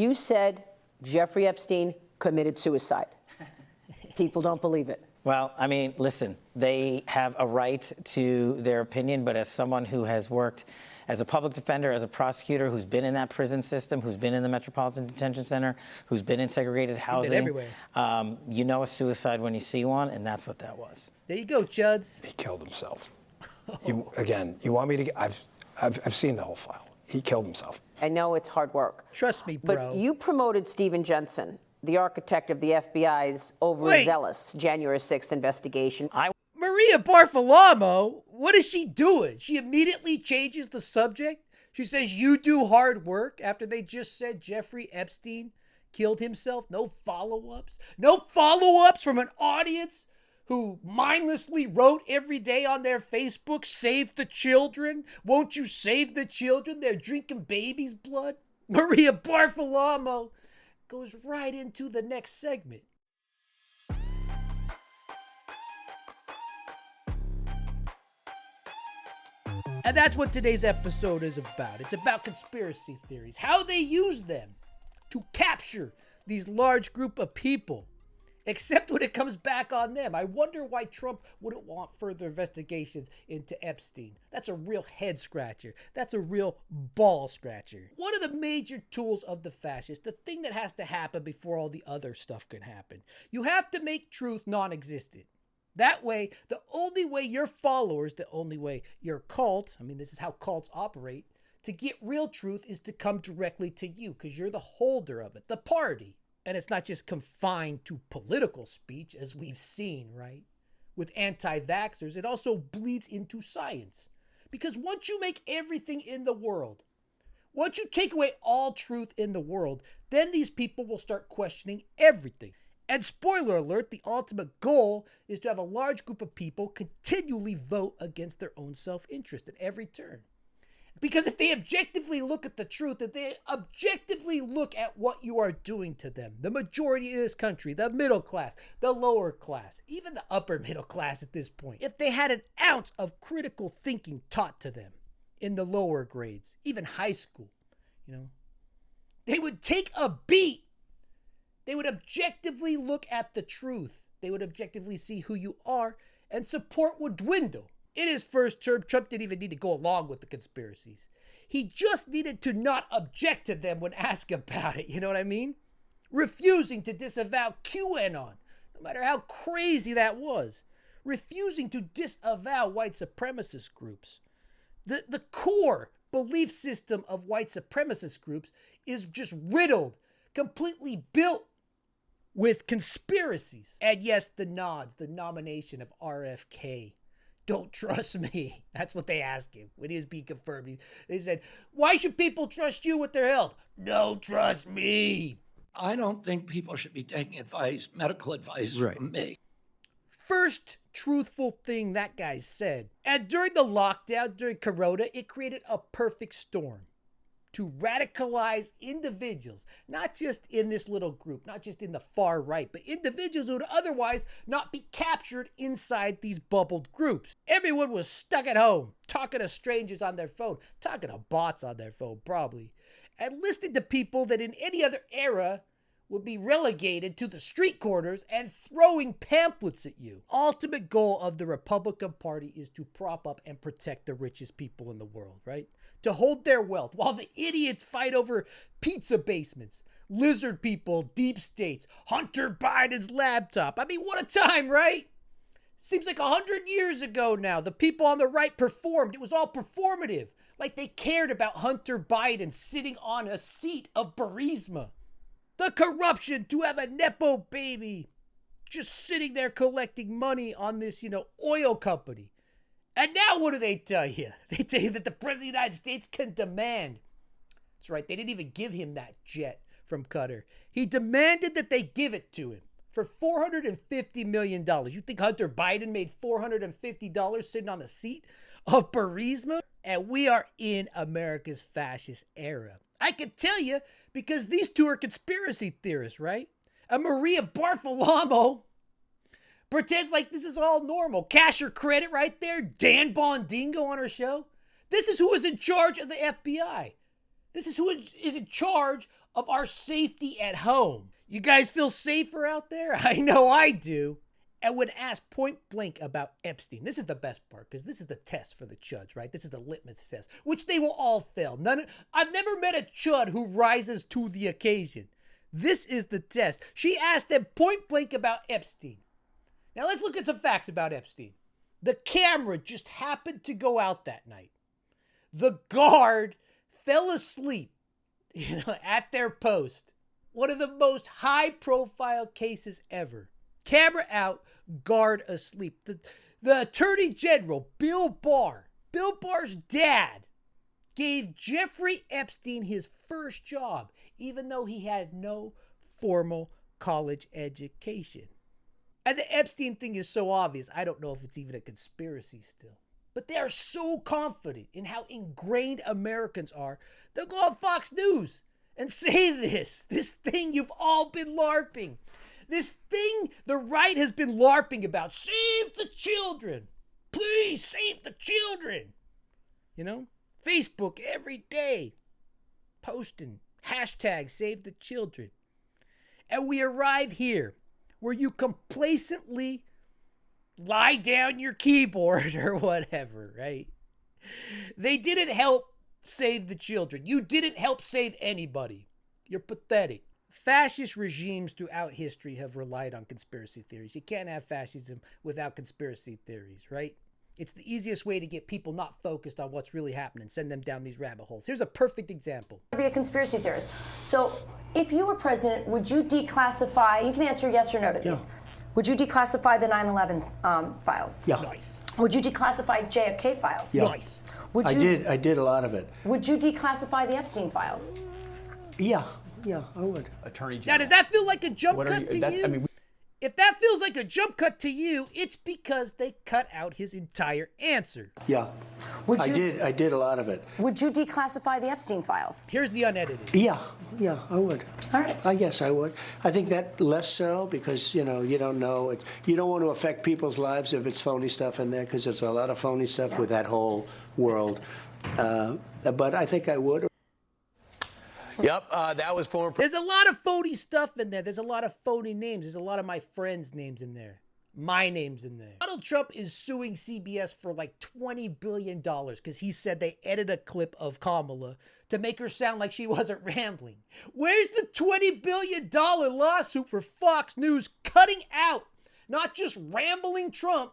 You said Jeffrey Epstein committed suicide. People don't believe it. Well, I mean, listen, they have a right to their opinion, but as someone who has worked as a public defender, as a prosecutor, who's been in that prison system, who's been in the Metropolitan Detention Center, who's been in segregated housing, everywhere. You know a suicide when you see one, and that's what that was. There you go, Chuds. He killed himself. Again, you want me to get, I've seen the whole file. He killed himself. I know it's hard work. Trust me, bro. But you promoted Stephen Jensen, the architect of the FBI's overzealous January 6th investigation. Maria Bartolomeo, what is she doing? She immediately changes the subject. She says, you do hard work after they just said Jeffrey Epstein killed himself. No follow-ups. No follow-ups from an audience who mindlessly wrote every day on their Facebook, save the children. Won't you save the children? They're drinking baby's blood. Maria Bartolomeo goes right into the next segment. And that's what today's episode is about. It's about conspiracy theories, how they use them to capture these large group of people, except when it comes back on them. I wonder why Trump wouldn't want further investigations into Epstein. That's a real head scratcher. That's a real ball scratcher. One of the major tools of the fascists, the thing that has to happen before all the other stuff can happen. You have to make truth non-existent. That way, the only way your followers, the only way your cult, I mean, this is how cults operate, to get real truth is to come directly to you because you're the holder of it, the party. And it's not just confined to political speech, as we've seen, right? With anti-vaxxers, it also bleeds into science. Because once you make everything in the world, once you take away all truth in the world, then these people will start questioning everything. And spoiler alert, the ultimate goal is to have a large group of people continually vote against their own self-interest at every turn. Because if they objectively look at the truth, if they objectively look at what you are doing to them, the majority of this country, the middle class, the lower class, even the upper middle class at this point, if they had an ounce of critical thinking taught to them in the lower grades, even high school, they would take a beat. They would objectively look at the truth. They would objectively see who you are, and support would dwindle. In his first term, Trump didn't even need to go along with the conspiracies. He just needed to not object to them when asked about it. You know what I mean? Refusing to disavow QAnon, no matter how crazy that was. Refusing to disavow white supremacist groups. The core belief system of white supremacist groups is just riddled, completely built with conspiracies. And yes, the nods, the nomination of RFK. Don't trust me. That's what they asked him when he was being confirmed. They said, why should people trust you with their health? Don't trust me. I don't think people should be taking advice, medical advice from me. First truthful thing that guy said. And during the lockdown, during Corona, it created a perfect storm to radicalize individuals, not just in this little group, not just in the far right, but individuals who would otherwise not be captured inside these bubbled groups. Everyone was stuck at home, talking to strangers on their phone, talking to bots on their phone, probably, and listening to people that in any other era would be relegated to the street corners and throwing pamphlets at you. Ultimate goal of the Republican Party is to prop up and protect the richest people in the world, right? To hold their wealth while the idiots fight over pizza basements, lizard people, deep states, Hunter Biden's laptop. I mean, what a time, right? Seems like 100 years ago now, the people on the right performed. It was all performative. Like they cared about Hunter Biden sitting on a seat of Burisma. The corruption to have a Nepo baby just sitting there collecting money on this, oil company. And now what do they tell you? They tell you that the President of the United States can demand. That's right, they didn't even give him that jet from Qatar. He demanded that they give it to him for $450 million. You think Hunter Biden made $450 sitting on the seat of Burisma? And we are in America's fascist era. I can tell you because these two are conspiracy theorists, right? And Maria Bartolomeo pretends like this is all normal. Cash her credit right there. Dan Bongino on her show. This is who is in charge of the FBI. This is who is in charge of our safety at home. You guys feel safer out there? I know I do. And when asked point blank about Epstein, this is the best part, because this is the test for the chuds, right? This is the litmus test, which they will all fail. I've never met a chud who rises to the occasion. This is the test. She asked them point blank about Epstein. Now let's look at some facts about Epstein. The camera just happened to go out that night. The guard fell asleep, at their post. One of the most high-profile cases ever. Camera out, guard asleep. The Attorney General, Bill Barr's dad, gave Jeffrey Epstein his first job, even though he had no formal college education. And the Epstein thing is so obvious, I don't know if it's even a conspiracy still. But they are so confident in how ingrained Americans are, they'll go on Fox News and say this thing you've all been LARPing. This thing the right has been LARPing about. Save the children. Please save the children. Facebook every day posting hashtag save the children. And we arrive here where you complacently lie down your keyboard or whatever, right? They didn't help save the children. You didn't help save anybody. You're pathetic. Fascist regimes throughout history have relied on conspiracy theories. You can't have fascism without conspiracy theories, right? It's the easiest way to get people not focused on what's really happening, send them down these rabbit holes. Here's a perfect example. Be a conspiracy theorist. So if you were president, would you declassify, you can answer yes or no to these. Yeah. Would you declassify the 9/11 files? Yeah. Nice. Would you declassify JFK files? Yeah. Nice. Would you, I did a lot of it. Would you declassify the Epstein files? Yeah, I would. Attorney Now, General. does that feel like a jump What are cut you- to that- you? I mean, If that feels like a jump cut to you, it's because they cut out his entire answer. Yeah. Would you, I did a lot of it. Would you declassify the Epstein files? Here's the unedited. Yeah, I would. All right. I guess I would. I think that less so because, you don't know. You don't want to affect people's lives if it's phony stuff in there because there's a lot of phony stuff with that whole world. But I think I would. Yep, that was former. There's a lot of phony stuff in there. There's a lot of phony names. There's a lot of my friends' names in there. My name's in there. Donald Trump is suing CBS for like $20 billion because he said they edited a clip of Kamala to make her sound like she wasn't rambling. Where's the $20 billion lawsuit for Fox News cutting out, not just rambling Trump,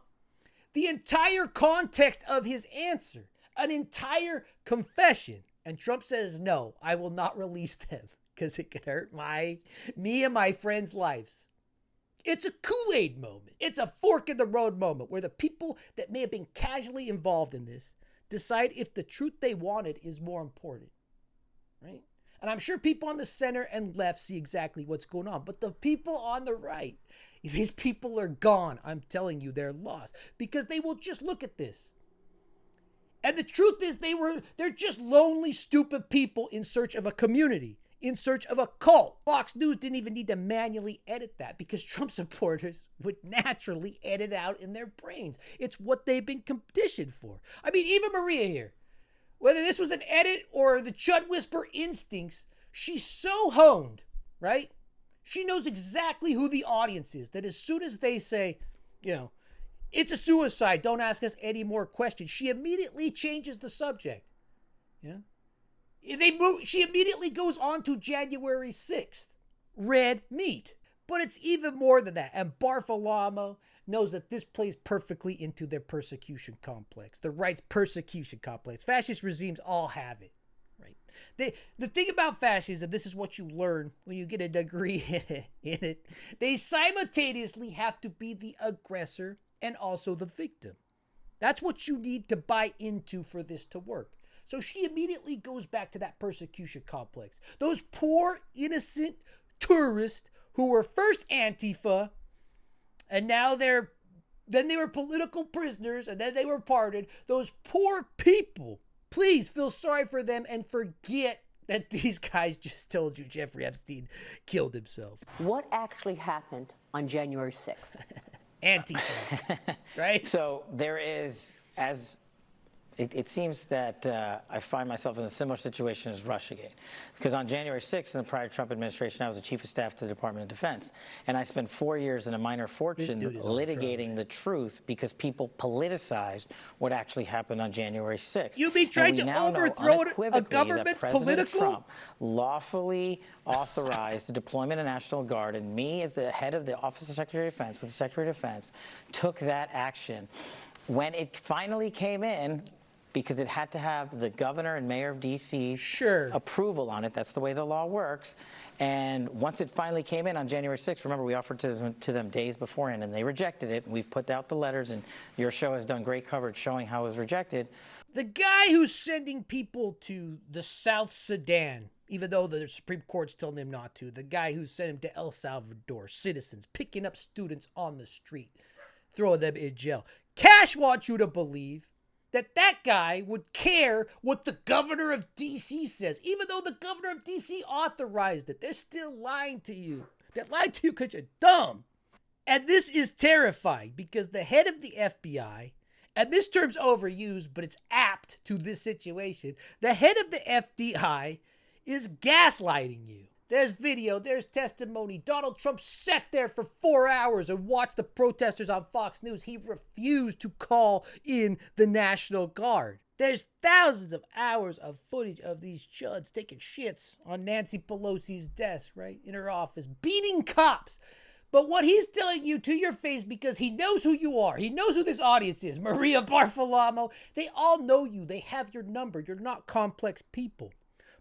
the entire context of his answer, an entire confession? And Trump says, no, I will not release them because it could hurt me and my friends' lives. It's a Kool-Aid moment. It's a fork in the road moment where the people that may have been casually involved in this decide if the truth they wanted is more important, right? And I'm sure people on the center and left see exactly what's going on. But the people on the right, these people are gone. I'm telling you, they're lost because they will just look at this. And the truth is they're just lonely, stupid people in search of a community, in search of a cult. Fox News didn't even need to manually edit that because Trump supporters would naturally edit out in their brains. It's what they've been conditioned for. I mean, Eva Maria here, whether this was an edit or the Chud Whisper instincts, she's so honed, right? She knows exactly who the audience is, that as soon as they say, it's a suicide, don't ask us any more questions, she immediately changes the subject. She immediately goes on to January 6th, red meat. But it's even more than that. And Bartholomew knows that this plays perfectly into their persecution complex, the right's persecution complex. Fascist regimes all have it, right? The thing about fascism, this is what you learn when you get a degree in it. They simultaneously have to be the aggressor and also the victim. That's what you need to buy into for this to work. So she immediately goes back to that persecution complex. Those poor, innocent tourists who were first Antifa, and now then they were political prisoners, and then they were pardoned. Those poor people, please feel sorry for them and forget that these guys just told you Jeffrey Epstein killed himself. What actually happened on January 6th? Antifa, right? So there is, as It seems that I find myself in a similar situation as Russiagate. Because on January 6th, in the prior Trump administration, I was the chief of staff to the Department of Defense. And I spent 4 years and a minor fortune dude is on litigating drugs. the truth because people politicized what actually happened on January 6th. You mean trying And we to now know overthrow a unequivocally government that President political? Trump lawfully authorized the deployment of National Guard, and me as the head of the Office of Secretary of Defense, with the Secretary of Defense, took that action. When it finally came in, because it had to have the governor and mayor of D.C.'s approval on it. That's the way the law works. And once it finally came in on January 6th, remember, we offered to them days beforehand, and they rejected it. And we've put out the letters, and your show has done great coverage showing how it was rejected. The guy who's sending people to the South Sudan, even though the Supreme Court's telling him not to, the guy who sent him to El Salvador, citizens, picking up students on the street, throwing them in jail. Kash wants you to believe that guy would care what the governor of D.C. says. Even though the governor of D.C. authorized it, they're still lying to you. They're lying to you because you're dumb. And this is terrifying because the head of the FBI, and this term's overused, but it's apt to this situation, the head of the FBI is gaslighting you. There's video, there's testimony. Donald Trump sat there for 4 hours and watched the protesters on Fox News. He refused to call in the National Guard. There's thousands of hours of footage of these chuds taking shits on Nancy Pelosi's desk, right, in her office, beating cops. But what he's telling you to your face, because he knows who you are, he knows who this audience is, Maria Bartolomeo, they all know you. They have your number. You're not complex people.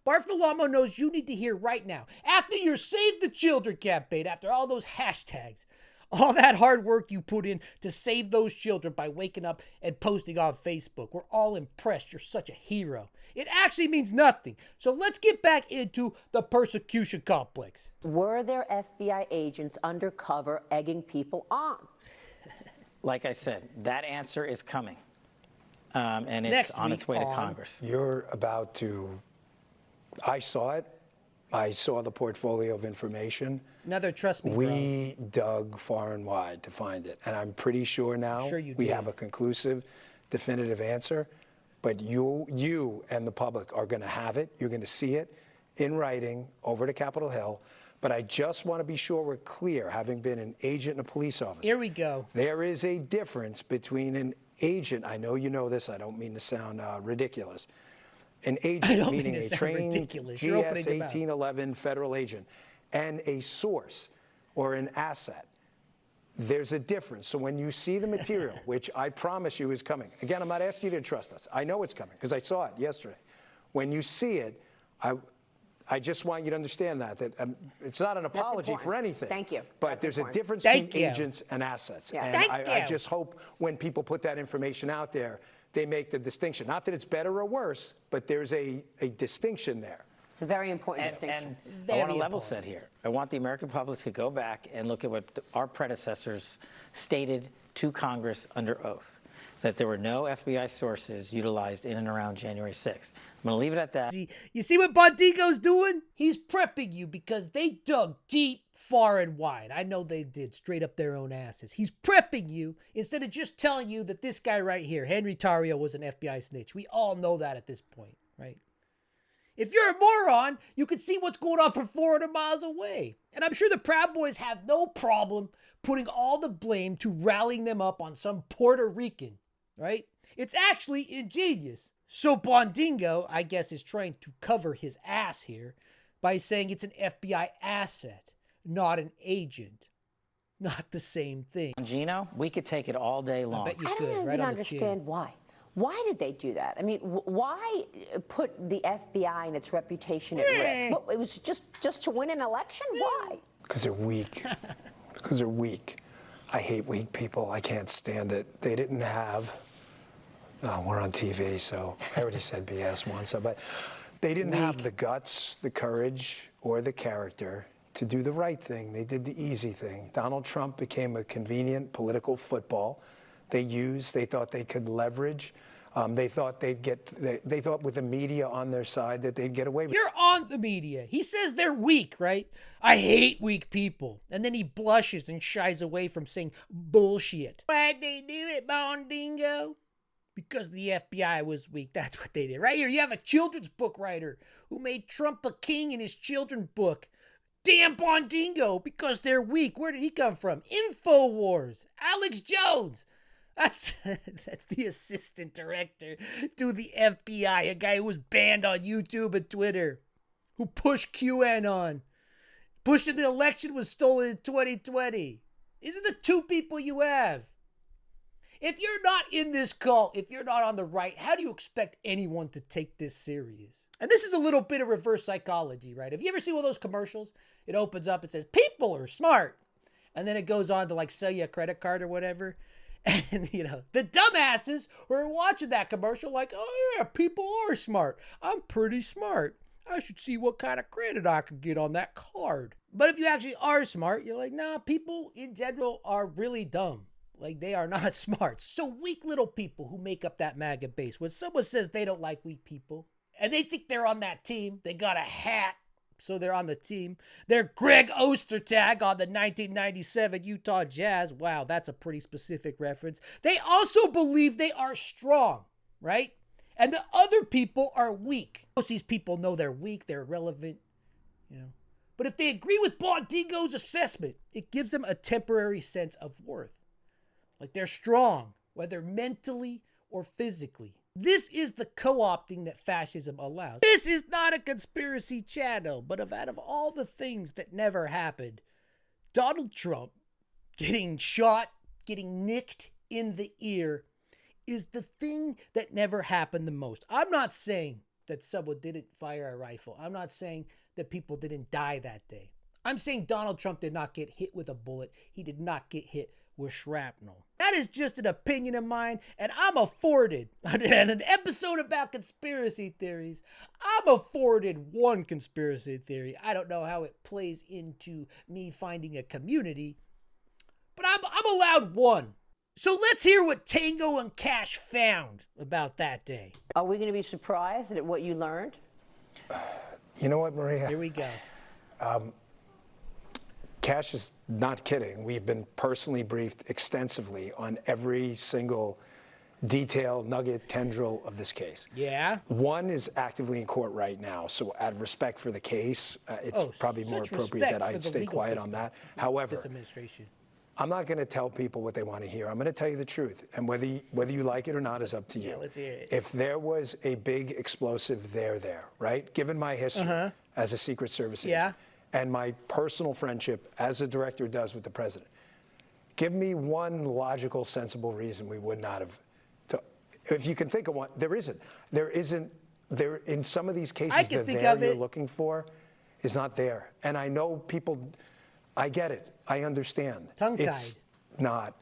Bartolomeo knows you need to hear right now, after your Save the Children campaign, after all those hashtags, all that hard work you put in to save those children by waking up and posting on Facebook. We're all impressed. You're such a hero. It actually means nothing. So let's get back into the persecution complex. Were there FBI agents undercover egging people on? Like I said, that answer is coming. And it's Next on its way week to on- Congress. You're about to, I saw it. I saw the portfolio of information. Another trust me, We dug far and wide to find it. And I'm pretty sure now Sure you we did. have a conclusive, definitive answer. But you and the public are going to have it. You're going to see it in writing over to Capitol Hill. But I just want to be sure we're clear, having been an agent and a police officer. Here we go. There is a difference between an agent. I know you know this. I don't mean to sound ridiculous. An I agent, don't meaning mean to a sound trained ridiculous. You're opening GS your mouth. 1811 federal agent, and a source or an asset. There's a difference. So when you see the material, which I promise you is coming, again, I'm not asking you to trust us. I know it's coming because I saw it yesterday. When you see it, I just want you to understand that it's not an apology for important. anything. Thank you. But That's there's a important. difference Thank between you. agents and assets. Yeah. And Thank I you. just hope when people put that information out there, they make the distinction. Not that it's better or worse, but there's a distinction there. It's a very important distinction. And I want to Very level important. set here. I want the American public to go back and look at what our predecessors stated to Congress under oath, that there were no FBI sources utilized in and around January 6th. I'm going to leave it at that. You see what Bongino's doing? He's prepping you because they dug deep, far, and wide. I know they did, straight up their own asses. He's prepping you instead of just telling you that this guy right here, Henry Tarrio, was an FBI snitch. We all know that at this point, right? If you're a moron, you can see what's going on from 400 miles away. And I'm sure the Proud Boys have no problem putting all the blame to rallying them up on some Puerto Rican, right? It's actually ingenious. So Bongino, I guess, is trying to cover his ass here by saying it's an FBI asset, not an agent. Not the same thing. Bongino, we could take it all day long. I bet you I could, don't right even on the understand chin. why. Why did they do that? I mean, why put the FBI and its reputation at risk? What, it was just to win an election? Why? Because they're weak. Because they're weak. I hate weak people. I can't stand it. They didn't have. Oh, we're on TV, so I already said BS once. But they didn't have the guts, the courage, or the character to do the right thing. They did the easy thing. Donald Trump became a convenient political football. They thought they could leverage. They thought they thought with the media on their side that they'd get away with it. You're on the media. He says they're weak, right? I hate weak people. And then he blushes and shies away from saying bullshit. Why'd they do it, Bongino? because the FBI was weak. That's what they did. Right here, you have a children's book writer who made Trump a king in his children's book. Damn Bongino, because they're weak. Where did he come from? InfoWars. Alex Jones. That's the assistant director to the FBI, a guy who was banned on YouTube and Twitter, who pushed QAnon. Pushing the election was stolen in 2020. These are the two people you have. If you're not in this cult, if you're not on the right, how do you expect anyone to take this serious? And this is a little bit of reverse psychology, right? Have you ever seen one of those commercials? It opens up and says, people are smart. And then it goes on to like sell you a credit card or whatever. And, you know, the dumbasses who are watching that commercial like, oh yeah, people are smart. I'm pretty smart. I should see what kind of credit I could get on that card. But if you actually are smart, you're like, nah, people in general are really dumb. Like, they are not smart. So weak little people who make up that MAGA base, when someone says they don't like weak people, and they think they're on that team, they got a hat, so they're on the team. They're Greg Ostertag on the 1997 Utah Jazz. Wow, that's a pretty specific reference. They also believe they are strong, right? And the other people are weak. Most of these people know they're weak, they're irrelevant, you know. But if they agree with Bongino's assessment, it gives them a temporary sense of worth. Like they're strong, whether mentally or physically. This is the co-opting that fascism allows. This is not a conspiracy channel, but out of all the things that never happened, Donald Trump getting shot, getting nicked in the ear is the thing that never happened the most. I'm not saying that someone didn't fire a rifle. I'm not saying that people didn't die that day. I'm saying Donald Trump did not get hit with a bullet. He did not get hit with shrapnel. That is just an opinion of mine, and I'm afforded, on an episode about conspiracy theories, I'm afforded one conspiracy theory. I don't know how it plays into me finding a community, but I'm allowed one. So let's hear what Tango and Kash found about that day. Are we going to be surprised at what you learned? You know what, Maria? Here we go. Kash is not kidding. We've been personally briefed extensively on every single detail, nugget, tendril of this case. Yeah? One is actively in court right now, so out of respect for the case, it's probably more appropriate that I stay quiet on that. However, this administration. I'm not going to tell people what they want to hear. I'm going to tell you the truth, and whether you like it or not is up to you. Yeah, let's hear it. If there was a big explosive there, right? Given my history as a Secret Service agent, and my personal friendship, as the director does with the president, give me one logical, sensible reason we would not have. If you can think of one, there isn't. There in some of these cases, the there you're looking for is not there. And I know people. I get it. I understand. Tongue-tied. It's not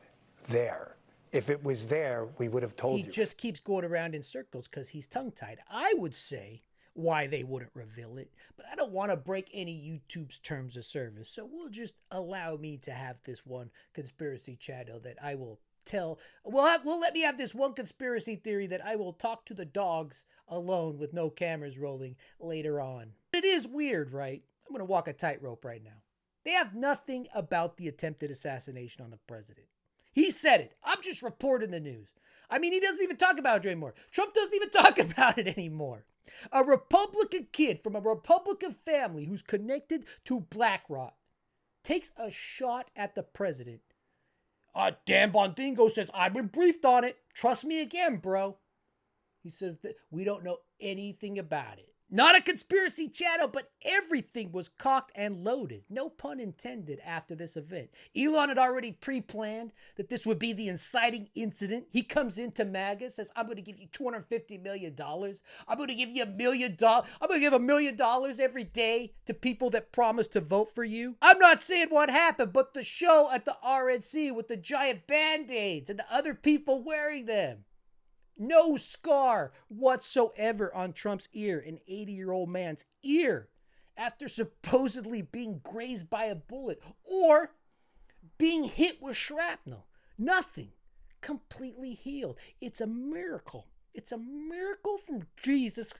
there. If it was there, we would have told you. He just keeps going around in circles because he's tongue-tied. I would say why they wouldn't reveal it, but I don't want to break any YouTube's terms of service, so we'll just allow me to have this one conspiracy channel that I will tell. We'll let me have this one conspiracy theory that I will talk to the dogs alone with no cameras rolling later on. It is weird, right? I'm going to walk a tightrope right now. They have nothing about the attempted assassination on the president. He said it. I'm just reporting the news. I mean, he doesn't even talk about it anymore. Trump doesn't even talk about it anymore. A Republican kid from a Republican family who's connected to BlackRock takes a shot at the president. Dan Bongino says, I've been briefed on it. Trust me again, bro. He says that we don't know anything about it. Not a conspiracy channel, but everything was cocked and loaded. No pun intended after this event. Elon had already pre-planned that this would be the inciting incident. He comes into MAGA, says, I'm going to give you $250 million. I'm going to give you $1 million. I'm going to give $1 million every day to people that promise to vote for you. I'm not saying what happened, but the show at the RNC with the giant Band-Aids and the other people wearing them. No scar whatsoever on Trump's ear, an 80-year-old man's ear, after supposedly being grazed by a bullet or being hit with shrapnel. Nothing. Completely healed. It's a miracle. It's a miracle from Jesus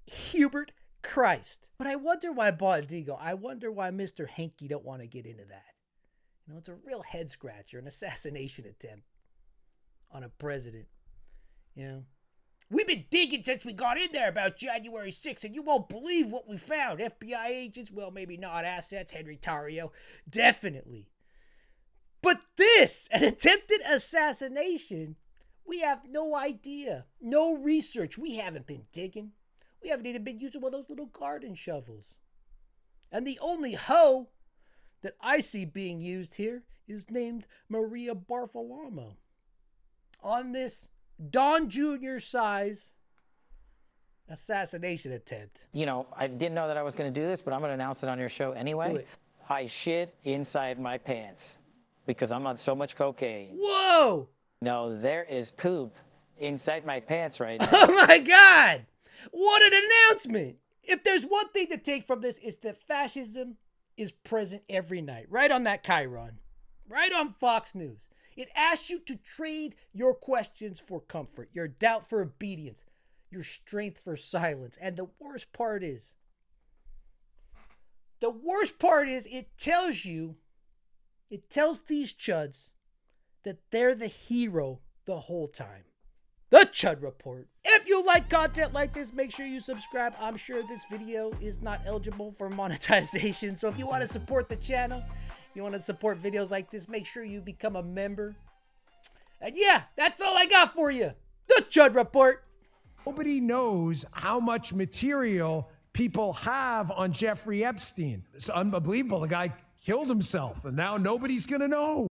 Hubert Christ. But I wonder why Bongino, I wonder why Mr. Hanky don't want to get into that. You know, it's a real head scratcher, an assassination attempt on a president. You know, we've been digging since we got in there about January 6th, and you won't believe what we found. FBI agents, well, maybe not assets. Henry Tarrio, definitely. But this, an attempted assassination, we have no idea, no research. We haven't been digging. We haven't even been using one of those little garden shovels. And the only hoe that I see being used here is named Maria Bartolomeo. On this Don Jr. size assassination attempt. You know, I didn't know that I was going to do this, but I'm going to announce it on your show anyway. Do it. I shit inside my pants because I'm on so much cocaine. Whoa! No, there is poop inside my pants right now. Oh my God! What an announcement! If there's one thing to take from this, it's that fascism is present every night, right on that Chiron, right on Fox News. It asks you to trade your questions for comfort, your doubt for obedience, your strength for silence. And the worst part is, it tells these chuds that they're the hero the whole time. The Chud Report. If you like content like this, make sure you subscribe. I'm sure this video is not eligible for monetization. So if you want to support the channel, you want to support videos like this, make sure you become a member. And yeah, that's all I got for you. The Chud Report. Nobody knows how much material people have on Jeffrey Epstein. It's unbelievable. The guy killed himself, and now nobody's going to know.